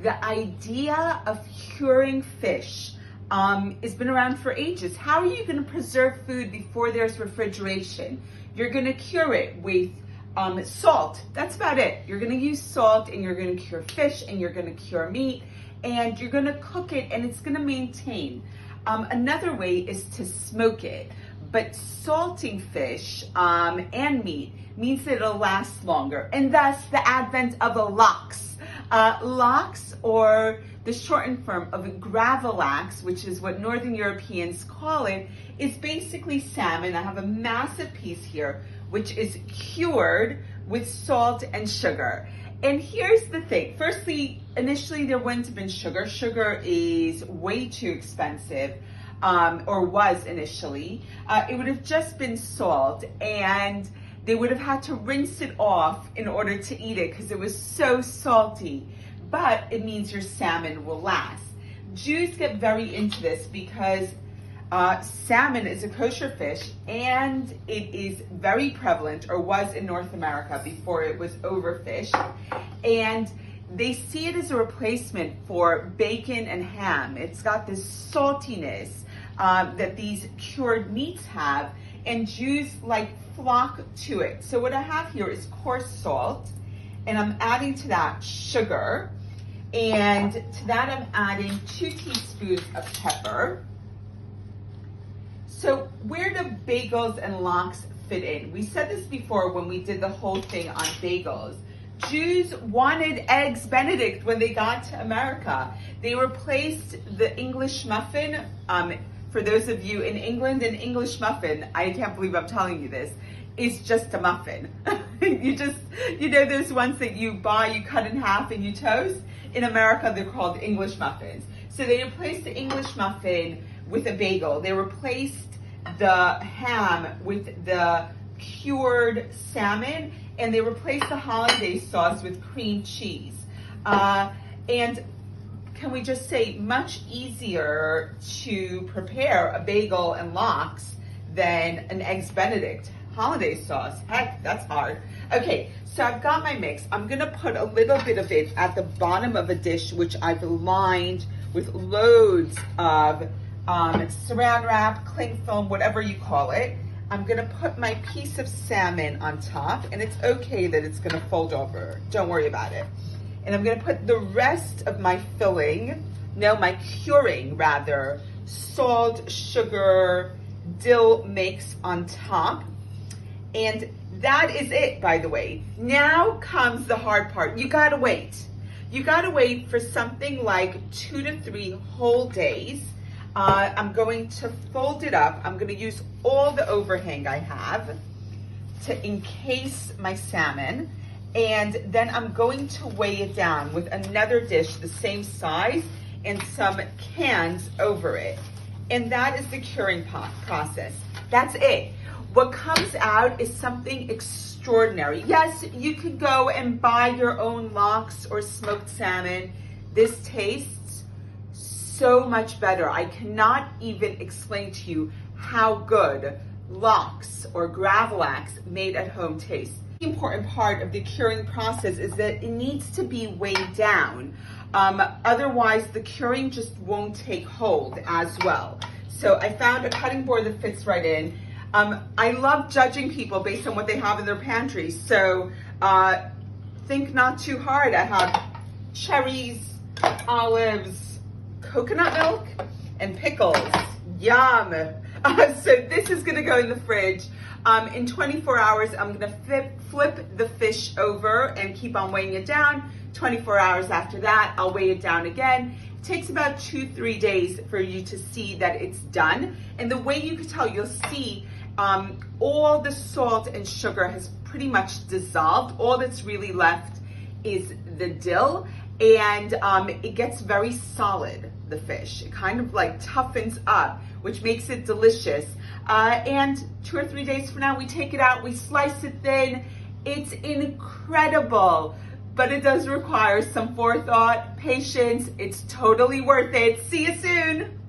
The idea of curing fish has been around for ages. How are you going to preserve food before there's refrigeration? You're going to cure it with salt. That's about it. You're going to use salt, and you're going to cure fish, and you're going to cure meat, and you're going to cook it, and it's going to maintain. Another way is to smoke it, but salting fish and meat means that it'll last longer, and thus the advent of a lox. Lox, or the shortened form of gravlax, which is what Northern Europeans call it, is basically salmon. I have a massive piece here, which is cured with salt and sugar. And here's the thing. Firstly, initially there wouldn't have been sugar. Sugar is way too expensive, or was initially. It would have just been salt, and they would have had to rinse it off in order to eat it because it was so salty. But it means your salmon will last. Jews get very into this because salmon is a kosher fish, and it is very prevalent, or was in North America before it was overfished. And they see it as a replacement for bacon and ham. It's got this saltiness that these cured meats have, and Jews flock to it. So what I have here is coarse salt, and I'm adding to that sugar, and to that I'm adding 2 teaspoons of pepper. So where do bagels and lox fit in? We said this before when we did the whole thing on bagels. Jews wanted eggs Benedict when they got to America. They replaced the English muffin. For those of you in England, an English muffin, I can't believe I'm telling you this, is just a muffin. You know those ones that you buy, you cut in half and you toast? In America, they're called English muffins. So they replaced the English muffin with a bagel. They replaced the ham with the cured salmon, and they replaced the hollandaise sauce with cream cheese. And can we just say, much easier to prepare a bagel and lox than an eggs Benedict hollandaise sauce. Heck, that's hard. Okay, so I've got my mix. I'm gonna put a little bit of it at the bottom of a dish, which I've lined with loads of saran wrap, cling film, whatever you call it. I'm gonna put my piece of salmon on top, and it's okay that it's gonna fold over. Don't worry about it. And I'm gonna put the rest of my my curing rather, salt, sugar, dill mix on top. And that is it, by the way. Now comes the hard part. You gotta wait. You gotta wait for something like 2 to 3 whole days. I'm going to fold it up. I'm gonna use all the overhang I have to encase my salmon. And then I'm going to weigh it down with another dish the same size and some cans over it. And that is the curing process. That's it. What comes out is something extraordinary. Yes, you could go and buy your own lox or smoked salmon. This tastes so much better. I cannot even explain to you how good lox or gravlax made at home tastes. The important part of the curing process is that it needs to be weighed down. Otherwise, the curing just won't take hold as well. So I found a cutting board that fits right in. I love judging people based on what they have in their pantry. So think not too hard. I have cherries, olives, coconut milk, and pickles. Yum. So this is gonna go in the fridge. In 24 hours, I'm gonna flip the fish over and keep on weighing it down. 24 hours after that, I'll weigh it down again. It takes about 2-3 days for you to see that it's done. And the way you can tell, you'll see all the salt and sugar has pretty much dissolved. All that's really left is the dill, and it gets very solid, the fish. It kind of toughens up, which makes it delicious. And 2 or 3 days from now, we take it out, we slice it thin. It's incredible, but it does require some forethought, patience. It's totally worth it. See you soon.